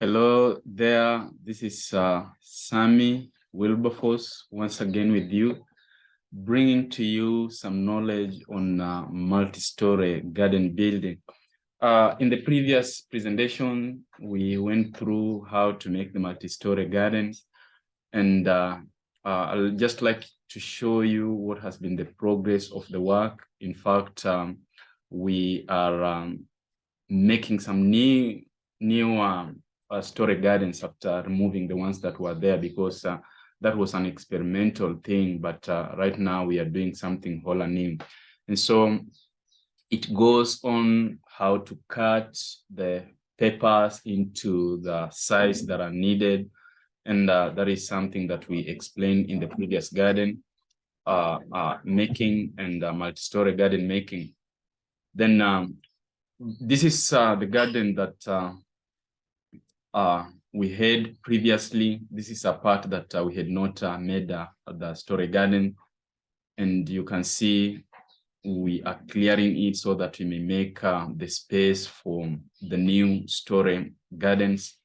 Hello there, this is Sammy Wilberforce once again with you, bringing to you some knowledge on multi-story garden building. In the previous presentation, we went through how to make the multi-story gardens, and I'll just like to show you what has been the progress of the work. In fact, we are making some new story gardens after removing the ones that were there, because that was an experimental thing, but right now we are doing something whole and new. And so it goes on how to cut the papers into the size that are needed, and that is something that we explained in the previous garden making and multi-story garden making. Then this is the garden that we had previously. This is a part that we had not made the story garden, and you can see we are clearing it so that we may make the space for the new story gardens.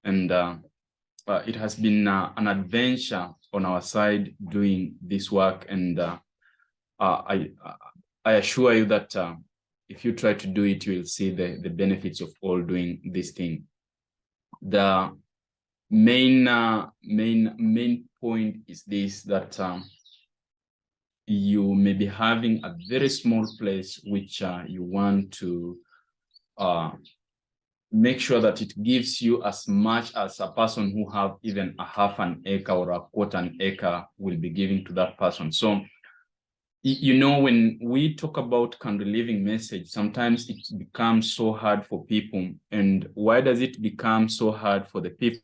And it has been an adventure on our side doing this work, and I assure you that if you try to do it, you will see the benefits of all doing this thing. The main point is this, that you may be having a very small place which you want to make sure that it gives you as much as a person who have even a half an acre or a quarter an acre will be giving to that person. So, you know, when we talk country living message, sometimes it becomes so hard for people. And why does it become so hard for the people?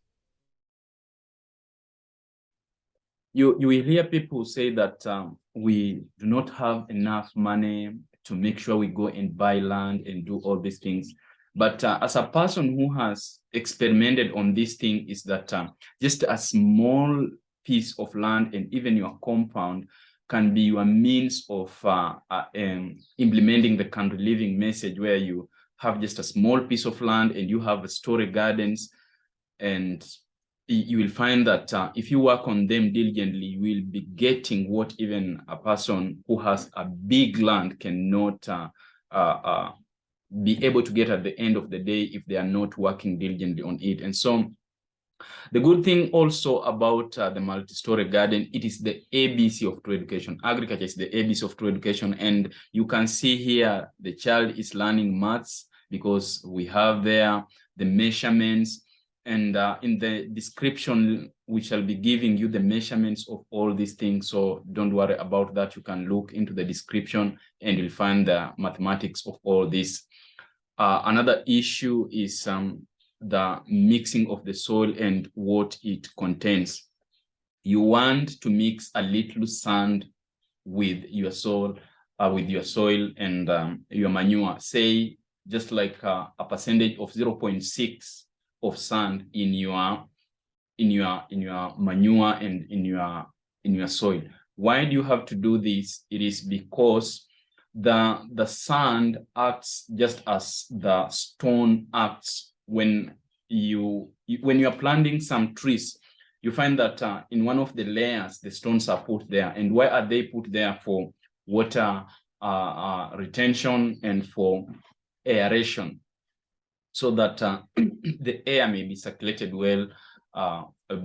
You will hear people say that we do not have enough money to make sure we go and buy land and do all these things. But as a person who has experimented on this thing, is that just a small piece of land and even your compound can be your means of implementing the country living message, where you have just a small piece of land and you have story gardens, and you will find that if you work on them diligently, you will be getting what even a person who has a big land cannot be able to get at the end of the day if they are not working diligently on it. And so the good thing also about the multi-story garden, it is the ABC of true education. Agriculture is the ABC of true education. And you can see here, the child is learning maths because we have there the measurements. And in the description, we shall be giving you the measurements of all these things. So don't worry about that. You can look into the description and you'll find the mathematics of all this. Another issue is the mixing of the soil and what it contains. You want to mix a little sand with your soil, and your manure. Say just like a percentage of 0.6 of sand in your manure and in your soil. Why do you have to do this? It is because the sand acts just as the stone acts when you are planting some trees. You find that in one of the layers, the stones are put there. And why are they put there? For water retention and for aeration, so that the air may be circulated well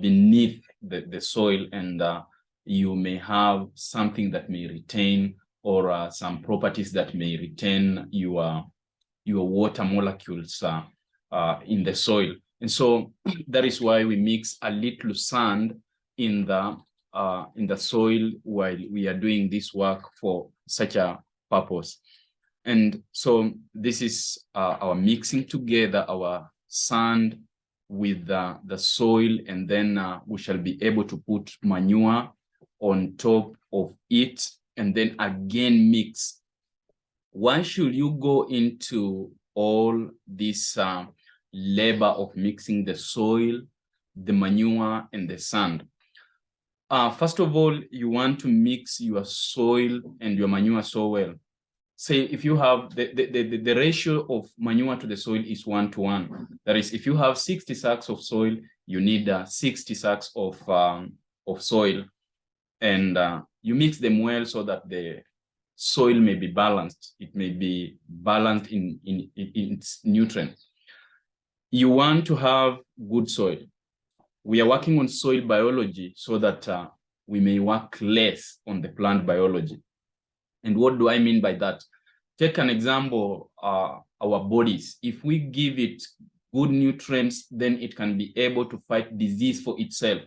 beneath the soil, and you may have something that may retain, or some properties that may retain your water molecules in the soil. And so that is why we mix a little sand in the soil while we are doing this work for such a purpose. And so this is our mixing together, our sand with the soil, and then we shall be able to put manure on top of it, and then again mix. Why should you go into all this labor of mixing the soil, the manure, and the sand? First of all, you want to mix your soil and your manure so well. say if you have the ratio of manure to the soil is 1:1. That is, if you have 60 sacks of soil, you need 60 sacks of soil, and you mix them well so that the soil may be balanced. It may be balanced in its nutrients. You want to have good soil. We are working on soil biology so that we may work less on the plant biology. And what do I mean by that? Take an example, our bodies. If we give it good nutrients, then it can be able to fight disease for itself.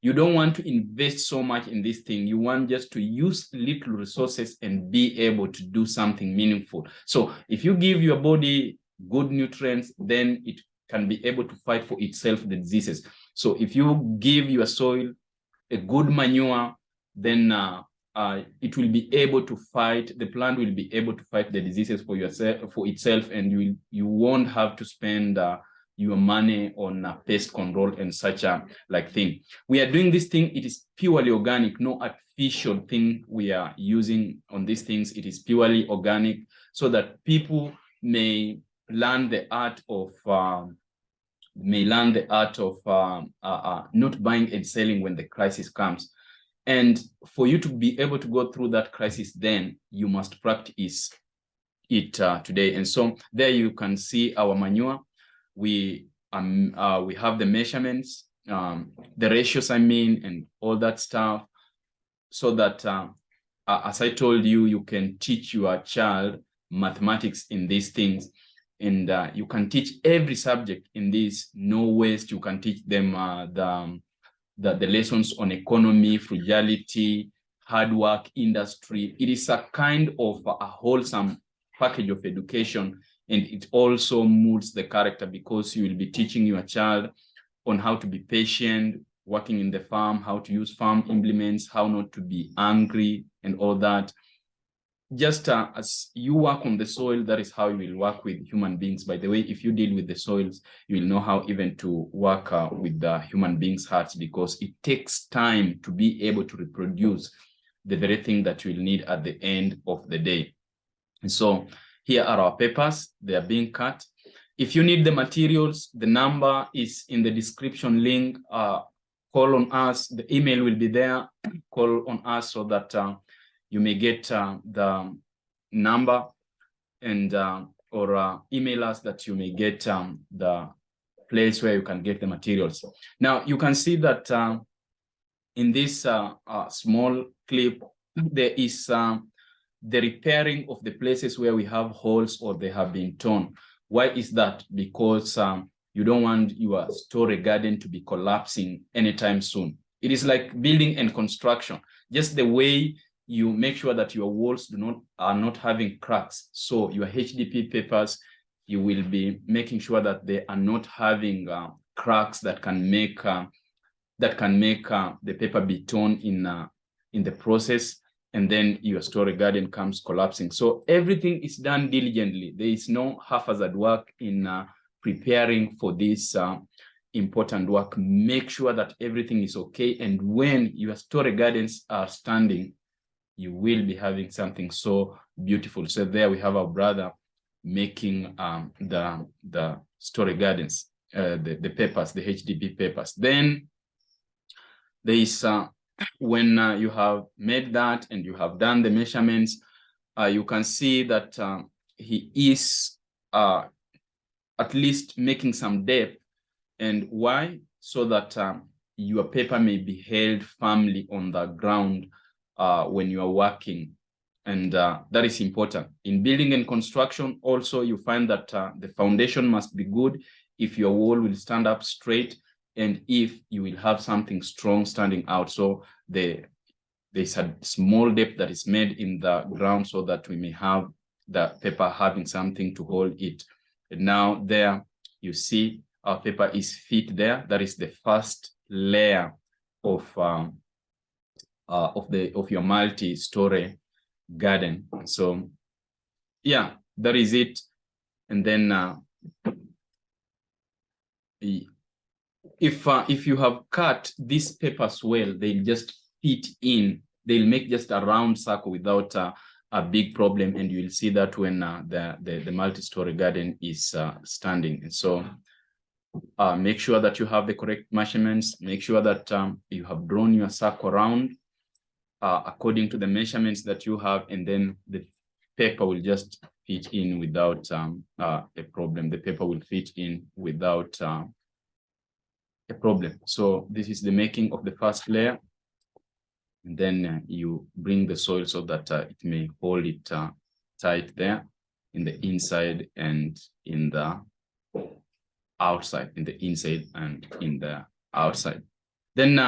You don't want to invest so much in this thing. You want just to use little resources and be able to do something meaningful. So if you give your body good nutrients, then it can be able to fight for itself the diseases. So if you give your soil a good manure, then it will be able to fight, the plant will be able to fight the diseases for itself, and you won't have to spend your money on pest control and such a thing. We are doing this thing, it is purely organic, no artificial thing we are using on these things. It is purely organic, so that people may learn the art of not buying and selling when the crisis comes. And for you to be able to go through that crisis, then you must practice it today. And so there you can see our manure. We have the measurements, the ratios, and all that stuff, so that as I told you, you can teach your child mathematics in these things, and you can teach every subject in this. No waste. You can teach them the lessons on economy, frugality, hard work, industry. It is a kind of a wholesome package of education, and it also molds the character, because you will be teaching your child on how to be patient, working in the farm, how to use farm implements, how not to be angry, and all that. Just as you work on the soil, that is how you will work with human beings. By the way, if you deal with the soils, you will know how even to work with the human beings' hearts, because it takes time to be able to reproduce the very thing that you will need at the end of the day. And so here are our papers. They are being cut. If you need the materials, the number is in the description link. Call on us. The email will be there. Call on us so that you may get the number, and or email us that you may get the place where you can get the materials. Now you can see that in this small clip, there is the repairing of the places where we have holes or they have been torn. Why is that? Because you don't want your storey garden to be collapsing anytime soon. It is like building and construction. Just the way you make sure that your walls are not having cracks. So your HDP papers, you will be making sure that they are not having cracks that can make the paper be torn in the process, and then your storey garden comes collapsing. So everything is done diligently. There is no haphazard work in preparing for this important work. Make sure that everything is okay, and when your storey gardens are standing, you will be having something so beautiful. So there we have our brother making the storey gardens, the papers, the HDP papers. Then there is when you have made that and you have done the measurements, you can see that he is at least making some depth. And why? So that your paper may be held firmly on the ground when you are working. And that is important. In building and construction, also, you find that the foundation must be good if your wall will stand up straight, and if you will have something strong standing out. So there's a small depth that is made in the ground so that we may have the paper having something to hold it. And now there you see our paper is fit there. That is the first layer of your multi-story garden. So yeah, that is it. And then if you have cut these papers well, they'll just fit in. They'll make just a round circle without a big problem, and you will see that when the multi-story garden is standing. And so make sure that you have the correct measurements. Make sure that you have drawn your circle around according to the measurements that you have, and then the paper will just fit in without a problem. The paper will fit in without a problem. So this is the making of the first layer. And then you bring the soil so that it may hold it tight there in the inside and in the outside, in the inside and in the outside. Then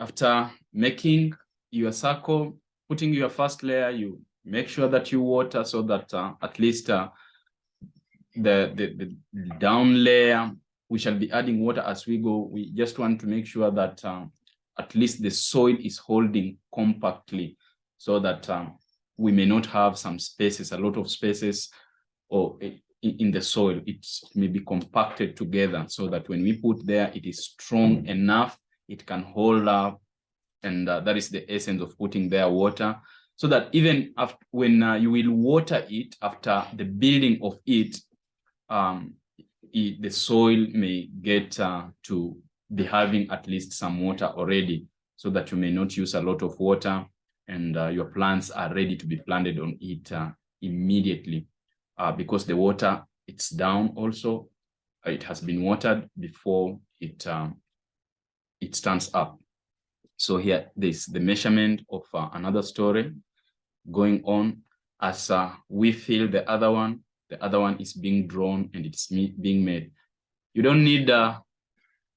after making your circle, putting your first layer, you make sure that you water so that at least the down layer, we shall be adding water as we go. We just want to make sure that at least the soil is holding compactly, so that we may not have some spaces, a lot of spaces, or in the soil. It may be compacted together so that when we put there, it is strong enough, it can hold up. And that is the essence of putting there water, so that even after, when you will water it after the building of it, the soil may get to be having at least some water already, so that you may not use a lot of water, and your plants are ready to be planted on it immediately, because the water, it's down also. It has been watered before it stands up. So here, this the measurement of another story going on. As we fill the other one is being drawn and it's being made. You don't need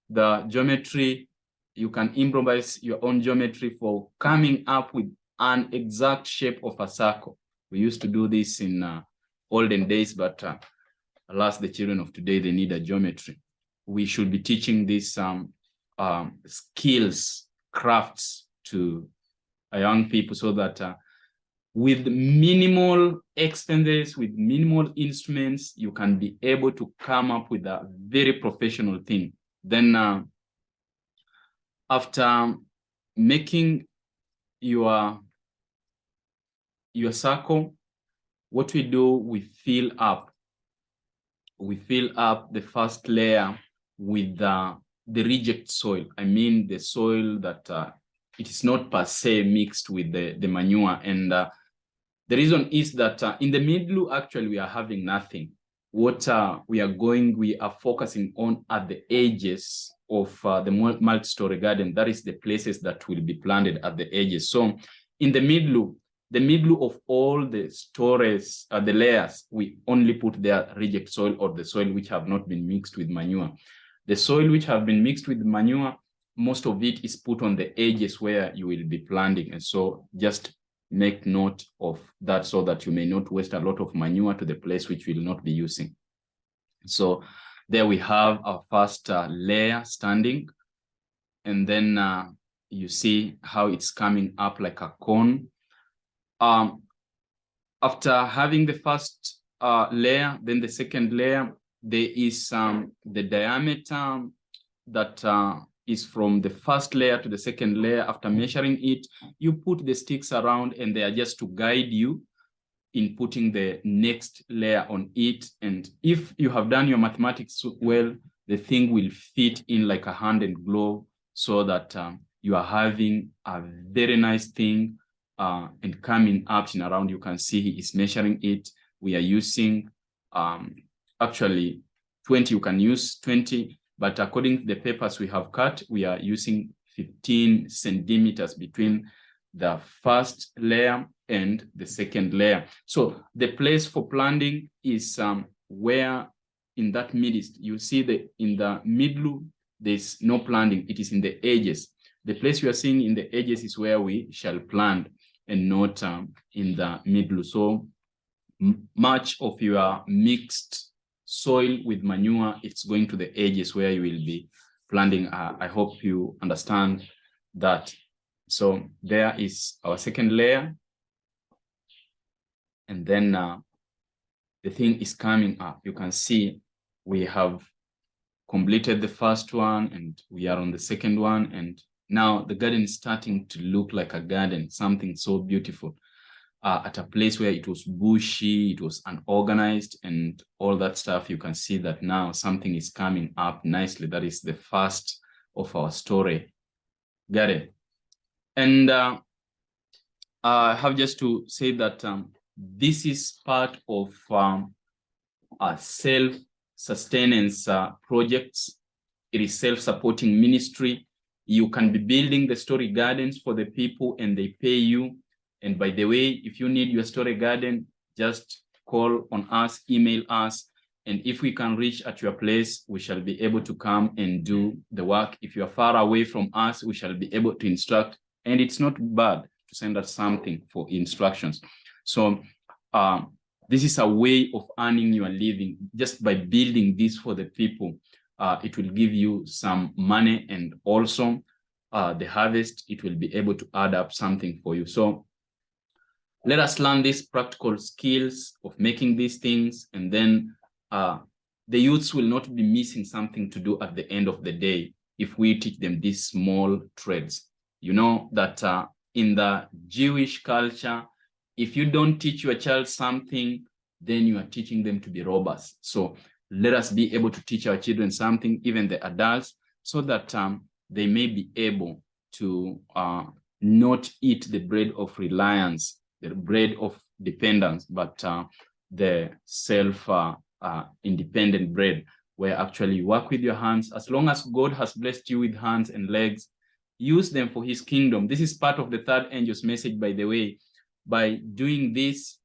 the geometry. You can improvise your own geometry for coming up with an exact shape of a circle. We used to do this in olden days, but alas, the children of today, they need a geometry. We should be teaching these skills, crafts to young people, so that with minimal expenses, with minimal instruments, you can be able to come up with a very professional thing. Then after making your circle, what we do, we fill up the first layer with the reject soil. I mean the soil that it is not per se mixed with the manure. And the reason is that in the middle, actually, we are having nothing. What we are focusing on at the edges of the multi-story garden. That is the places that will be planted at the edges. So in the middle of all the stories, the layers, we only put their reject soil, or the soil which have not been mixed with manure. The soil which have been mixed with manure, most of it is put on the edges where you will be planting. And so just make note of that, so that you may not waste a lot of manure to the place which will not be using. So there we have our first layer standing. And then you see how it's coming up like a cone. After having the first layer, then the second layer, there is the diameter that is from the first layer to the second layer. After measuring it, you put the sticks around, and they are just to guide you in putting the next layer on it. And if you have done your mathematics well, the thing will fit in like a hand and glove, so that you are having a very nice thing and coming up and around. You can see he is measuring it. We are using actually 20. You can use 20, but according to the papers we have cut, we are using 15 centimeters between the first layer and the second layer. So the place for planting is where in that midst, you see that in the middle, there's no planting. It is in the edges. The place you are seeing in the edges is where we shall plant, and not in the middle. So much of your mixed soil with manure, it's going to the edges where you will be planting. I hope you understand that. So there is our second layer. And then the thing is coming up. You can see we have completed the first one, and we are on the second one. And now the garden is starting to look like a garden, something so beautiful. at a place where it was bushy, it was unorganized and all that stuff. You can see that now something is coming up nicely. That is the first of our story. Got it? And I have just to say that this is part of self-sustenance projects. It is self-supporting ministry. You can be building the story gardens for the people and they pay you. And by the way, if you need your story garden, just call on us, email us. And if we can reach at your place, we shall be able to come and do the work. If you are far away from us, we shall be able to instruct. And it's not bad to send us something for instructions. So this is a way of earning your living just by building this for the people. It will give you some money, and also the harvest, it will be able to add up something for you. So let us learn these practical skills of making these things, and then the youths will not be missing something to do at the end of the day if we teach them these small trades. You know that in the Jewish culture, if you don't teach your child something, then you are teaching them to be robbers. So let us be able to teach our children something, even the adults, so that they may be able to not eat the bread of reliance, the bread of dependence, but the self-independent bread, where actually you work with your hands. As long as God has blessed you with hands and legs, use them for his kingdom. This is part of the third angel's message, by the way. By doing this,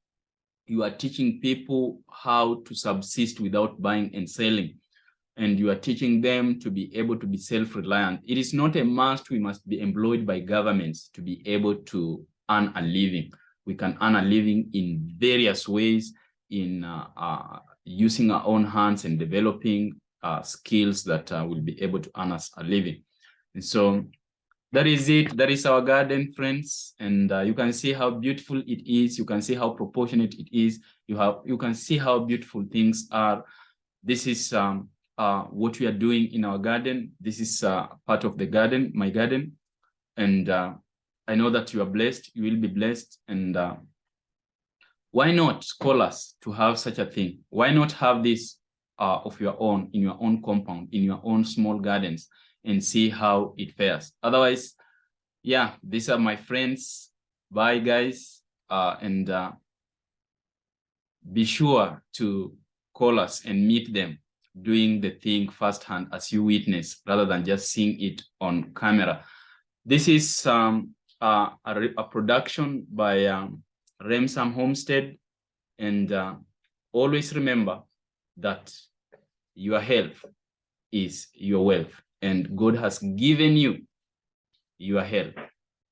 you are teaching people how to subsist without buying and selling. And you are teaching them to be able to be self-reliant. It is not a must we must be employed by governments to be able to earn a living. We can earn a living in various ways, in using our own hands and developing skills that will be able to earn us a living. And so that is it. That is our garden, friends. And you can see how beautiful it is. You can see how proportionate it is. You can see how beautiful things are. This is what we are doing in our garden. This is part of the garden, my garden. And I know that you are blessed. You will be blessed. And why not call us to have such a thing? Why not have this of your own, in your own compound, in your own small gardens, and see how it fares? Otherwise, yeah, these are my friends. Bye, guys. And be sure to call us and meet them doing the thing firsthand as you witness, rather than just seeing it on camera. This is a production by RemSam Homestead. And always remember that your health is your wealth, and God has given you your health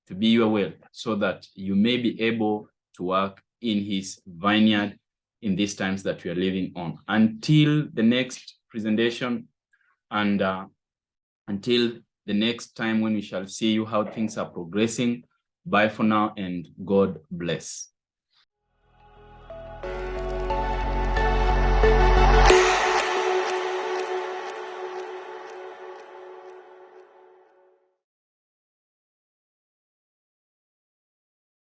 to be your wealth, so that you may be able to work in his vineyard in these times that we are living on. Until the next presentation, and until the next time when we shall see you how things are progressing, bye for now, and God bless.